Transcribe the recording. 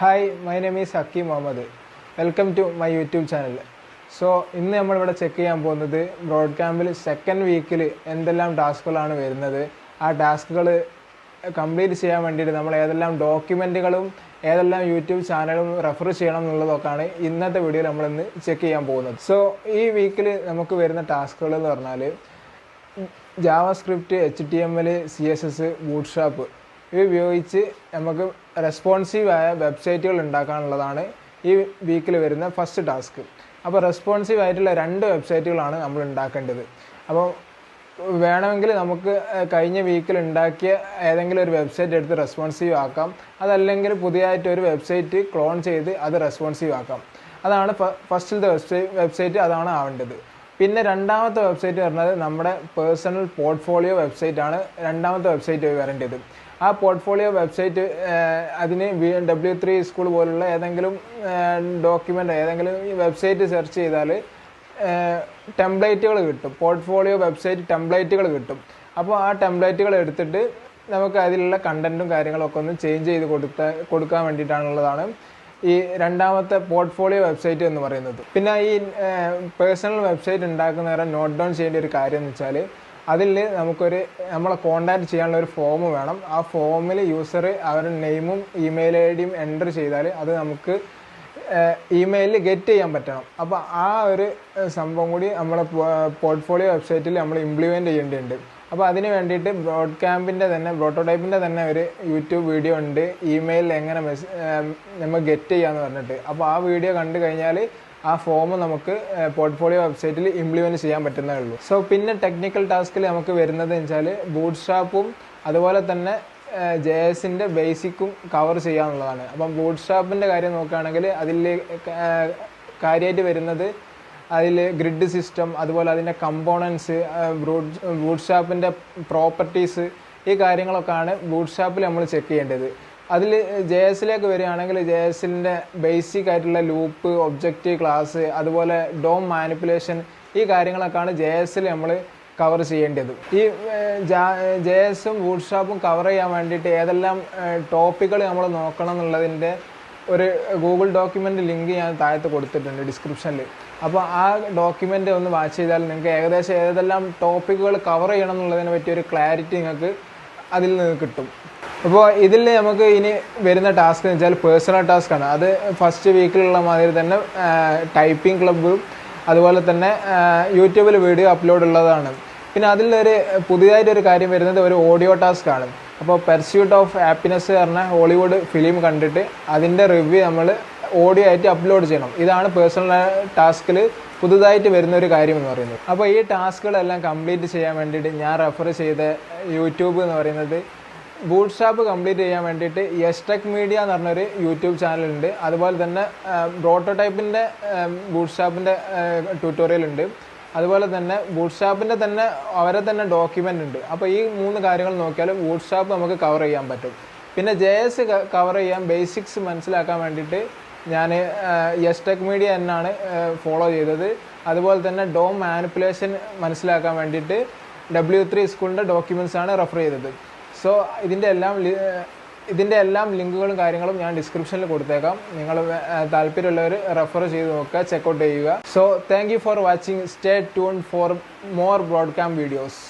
Hi, my name is Hakim Mohammed. Welcome to my YouTube channel. So, ഇന്ന് നമ്മൾ ഇവിടെ check ചെയ്യാൻ പോകുന്നത് ബ്രോഡ് ക്യാമ്പിൽ സെക്കൻഡ് വീക്കിൽ എന്തെല്ലാം ടാസ്കുകളാണ് വരുന്നത്. ആ ടാസ്കുകൾ കംപ്ലീറ്റ് ചെയ്യാൻ വേണ്ടിയിട്ട് നമ്മൾ ഏതെല്ലാം ഡോക്യുമെൻറ്റുകളും ഏതെല്ലാം യൂട്യൂബ് ചാനലും റെഫർ ചെയ്യണം എന്നുള്ളതൊക്കെയാണ് ഇന്നത്തെ വീഡിയോയിൽ നമ്മളിന്ന് ചെക്ക് ചെയ്യാൻ പോകുന്നത്. സോ ഈ വീക്കിൽ നമുക്ക് വരുന്ന ടാസ്കുകൾ എന്ന് പറഞ്ഞാൽ ജാവാസ്ക്രിപ്റ്റ്, HTML, CSS, ബൂട്ട്സ്ട്രാപ്പ് ഇവ ഉപയോഗിച്ച് നമുക്ക് റെസ്പോൺസീവായ വെബ്സൈറ്റുകൾ ഉണ്ടാക്കാനുള്ളതാണ് ഈ വീക്കിൽ വരുന്ന ഫസ്റ്റ് ടാസ്ക്. അപ്പോൾ റെസ്പോൺസീവ് ആയിട്ടുള്ള 2 വെബ്സൈറ്റുകളാണ് നമ്മൾ ഉണ്ടാക്കേണ്ടത്. അപ്പോൾ വേണമെങ്കിൽ നമുക്ക് കഴിഞ്ഞ വീക്കിൽ ഉണ്ടാക്കിയ ഏതെങ്കിലും ഒരു വെബ്സൈറ്റ് എടുത്ത് റെസ്പോൺസീവ് ആക്കാം, അതല്ലെങ്കിൽ പുതിയതായിട്ടൊരു വെബ്സൈറ്റ് ക്ലോൺ ചെയ്ത് അത് റെസ്പോൺസീവ് ആക്കാം. അതാണ് ഫസ്റ്റിലത്തെ വെബ്സൈറ്റ്, അതാണ് ആവേണ്ടത്. പിന്നെ രണ്ടാമത്തെ വെബ്സൈറ്റ് പറഞ്ഞത് നമ്മുടെ പേഴ്സണൽ പോർട്ട്ഫോളിയോ വെബ്സൈറ്റാണ് രണ്ടാമത്തെ വെബ്സൈറ്റ് വരേണ്ടത്. ആ പോർട്ട്ഫോളിയോ വെബ്സൈറ്റ് അതിന് W3 സ്കൂൾ പോലുള്ള ഏതെങ്കിലും ഡോക്യുമെൻ്റ് ഏതെങ്കിലും വെബ്സൈറ്റ് സെർച്ച് ചെയ്താൽ ടെംപ്ലേറ്റുകൾ കിട്ടും, പോർട്ട്ഫോളിയോ വെബ്സൈറ്റ് ടെംപ്ലേറ്റുകൾ കിട്ടും. അപ്പോൾ ആ ടെംപ്ലേറ്റുകൾ എടുത്തിട്ട് നമുക്ക് അതിലുള്ള കണ്ടൻറ്റും കാര്യങ്ങളൊക്കെ ഒന്ന് ചേഞ്ച് ചെയ്ത് കൊടുക്കാൻ വേണ്ടിയിട്ടാണുള്ളതാണ് ഈ രണ്ടാമത്തെ പോർട്ട്ഫോളിയോ വെബ്സൈറ്റ് എന്ന് പറയുന്നത്. പിന്നെ ഈ പേഴ്സണൽ വെബ്സൈറ്റ് ഉണ്ടാക്കുന്നവരെ നോട്ട് ഡൗൺ ചെയ്യേണ്ട ഒരു കാര്യം എന്ന് വെച്ചാൽ അതിൽ നമ്മളെ കോൺടാക്ട് ചെയ്യാനുള്ള ഒരു ഫോം വേണം. ആ ഫോമിൽ യൂസർ അവരുടെ നെയിമും ഇമെയിൽ ഐഡിയും എൻ്റർ ചെയ്താൽ അത് നമുക്ക് ഇമെയിലിൽ ഗെറ്റ് ചെയ്യാൻ പറ്റണം. അപ്പോൾ ആ ഒരു സംഭവം കൂടി നമ്മളെ പോർട്ട്ഫോളിയോ വെബ്സൈറ്റിൽ നമ്മൾ ഇംപ്ലിമെൻ്റ് ചെയ്യേണ്ടതുണ്ട്. അപ്പോൾ അതിന് വേണ്ടിയിട്ട് പ്രോട്ടോടൈപ്പിൻ്റെ തന്നെ ഒരു യൂട്യൂബ് വീഡിയോ ഉണ്ട്, ഇമെയിലിൽ എങ്ങനെ നമ്മൾ ഗെറ്റ് ചെയ്യാമെന്ന് പറഞ്ഞിട്ട്. അപ്പോൾ ആ വീഡിയോ കണ്ടു കഴിഞ്ഞാൽ ആ ഫോം നമുക്ക് പോർട്ട്ഫോളിയോ വെബ്സൈറ്റിൽ ഇംപ്ലിമെൻറ്റ് ചെയ്യാൻ പറ്റുന്നേ ഉള്ളൂ. സോ പിന്നെ ടെക്നിക്കൽ ടാസ്കിൽ നമുക്ക് വരുന്നത് വെച്ചാൽ ബൂട്ട്സ്ട്രാപ്പും അതുപോലെ തന്നെ JS-ൻ്റെ ബേസിക്കും കവർ ചെയ്യാന്നുള്ളതാണ്. അപ്പം ബൂട്ട്സ്ട്രാപ്പിൻ്റെ കാര്യം നോക്കുകയാണെങ്കിൽ അതിൽ കാര്യമായിട്ട് വരുന്നത് അതിൽ ഗ്രിഡ് സിസ്റ്റം, അതുപോലെ അതിൻ്റെ കമ്പോണൻസ്, ബൂട്ട്സ്ട്രാപ്പിൻ്റെ പ്രോപ്പർട്ടീസ്, ഈ കാര്യങ്ങളൊക്കെയാണ് ബൂട്ട്സ്ട്രാപ്പിൽ നമ്മൾ ചെക്ക് ചെയ്യേണ്ടത്. അതിൽ JS-ലേക്ക് വരികയാണെങ്കിൽ JS-ൻ്റെ ബേസിക് ആയിട്ടുള്ള ലൂപ്പ്, ഒബ്ജക്റ്റ് ക്ലാസ്, അതുപോലെ ഡോം മാനിപ്പുലേഷൻ, ഈ കാര്യങ്ങളൊക്കെയാണ് JS-ൽ നമ്മൾ കവർ ചെയ്യേണ്ടത്. ഈ JS-ഉം ബൂട്ട്സ്ട്രാപ്പും കവർ ചെയ്യാൻ വേണ്ടിയിട്ട് ഏതെല്ലാം ടോപ്പിക്കുകൾ നമ്മൾ നോക്കണം എന്നുള്ളതിൻ്റെ ഒരു ഗൂഗിൾ ഡോക്യുമെൻ്റ് ലിങ്ക് ഞാൻ താഴത്ത് കൊടുത്തിട്ടുണ്ട് ഡിസ്ക്രിപ്ഷനിൽ. അപ്പോൾ ആ ഡോക്യുമെൻ്റ് ഒന്ന് വാച്ച് ചെയ്താൽ നിങ്ങൾക്ക് ഏകദേശം ഏതെല്ലാം ടോപ്പിക്കുകൾ കവർ ചെയ്യണം എന്നുള്ളതിനെ പറ്റിയൊരു ക്ലാരിറ്റി നിങ്ങൾക്ക് അതിൽ നിന്ന് കിട്ടും. അപ്പോൾ ഇതിൽ നമുക്ക് ഇനി വരുന്ന ടാസ്ക് എന്ന് വെച്ചാൽ പേഴ്സണൽ ടാസ്ക്കാണ്. അത് ഫസ്റ്റ് വീക്കിലുള്ള മാതിരി തന്നെ ടൈപ്പിംഗ് ക്ലബ്ബും അതുപോലെ തന്നെ യൂട്യൂബിൽ വീഡിയോ അപ്ലോഡ് ഉള്ളതാണ്. പിന്നെ അതിലൊരു പുതിയതായിട്ടൊരു കാര്യം വരുന്നത് ഒരു ഓഡിയോ ടാസ്ക്കാണ്. അപ്പോൾ പെർസ്യൂട്ട് ഓഫ് ഹാപ്പിനെസ് പറഞ്ഞ ഹോളിവുഡ് ഫിലിം കണ്ടിട്ട് അതിൻ്റെ റിവ്യൂ നമ്മൾ ഓഡിയോ ആയിട്ട് അപ്ലോഡ് ചെയ്യണം. ഇതാണ് പേഴ്സണൽ ടാസ്കിൽ പുതുതായിട്ട് വരുന്ന ഒരു കാര്യം എന്ന് പറയുന്നത്. അപ്പോൾ ഈ ടാസ്കുകളെല്ലാം കംപ്ലീറ്റ് ചെയ്യാൻ വേണ്ടിയിട്ട് ഞാൻ റെഫർ ചെയ്ത യൂട്യൂബ് എന്ന് പറയുന്നത് ബൂട്ട്സ്ട്രാപ്പ് കംപ്ലീറ്റ് ചെയ്യാൻ വേണ്ടിയിട്ട് യെസ്റ്റെക് മീഡിയ എന്ന് പറഞ്ഞൊരു യൂട്യൂബ് ചാനലുണ്ട്. അതുപോലെ തന്നെ പ്രോട്ടോടൈപ്പിൻ്റെ ബൂട്ട്സ്ട്രാപ്പിൻ്റെ ട്യൂട്ടോറിയൽ ഉണ്ട്. അതുപോലെ തന്നെ ബൂട്ട്സ്ട്രാപ്പിൻ്റെ തന്നെ അവരെ തന്നെ ഡോക്യുമെൻ്റ് ഉണ്ട്. അപ്പോൾ ഈ 3 കാര്യങ്ങൾ നോക്കിയാലും ബൂട്ട്സ്ട്രാപ്പ് നമുക്ക് കവർ ചെയ്യാൻ പറ്റും. പിന്നെ JS കവർ ചെയ്യാൻ ബേസിക്സ് മനസ്സിലാക്കാൻ വേണ്ടിയിട്ട് ഞാൻ യെസ്റ്റെക് മീഡിയ എന്നാണ് ഫോളോ ചെയ്തത്. അതുപോലെ തന്നെ ഡോം മാനിപ്പുലേഷൻ മനസ്സിലാക്കാൻ വേണ്ടിയിട്ട് W3 സ്കൂളിൻ്റെ ഡോക്യുമെൻറ്റ്സ് ആണ് റെഫർ ചെയ്തത്. സോ ഇതിൻ്റെ എല്ലാം ലിങ്കുകളും കാര്യങ്ങളും ഞാൻ ഡിസ്ക്രിപ്ഷനിൽ കൊടുത്തേക്കാം. നിങ്ങൾ താല്പര്യമുള്ളവർ റെഫർ ചെയ്ത് നോക്കുക, ചെക്കൗട്ട് ചെയ്യുക. So thank you for watching. Stay tune for more broad camp videos.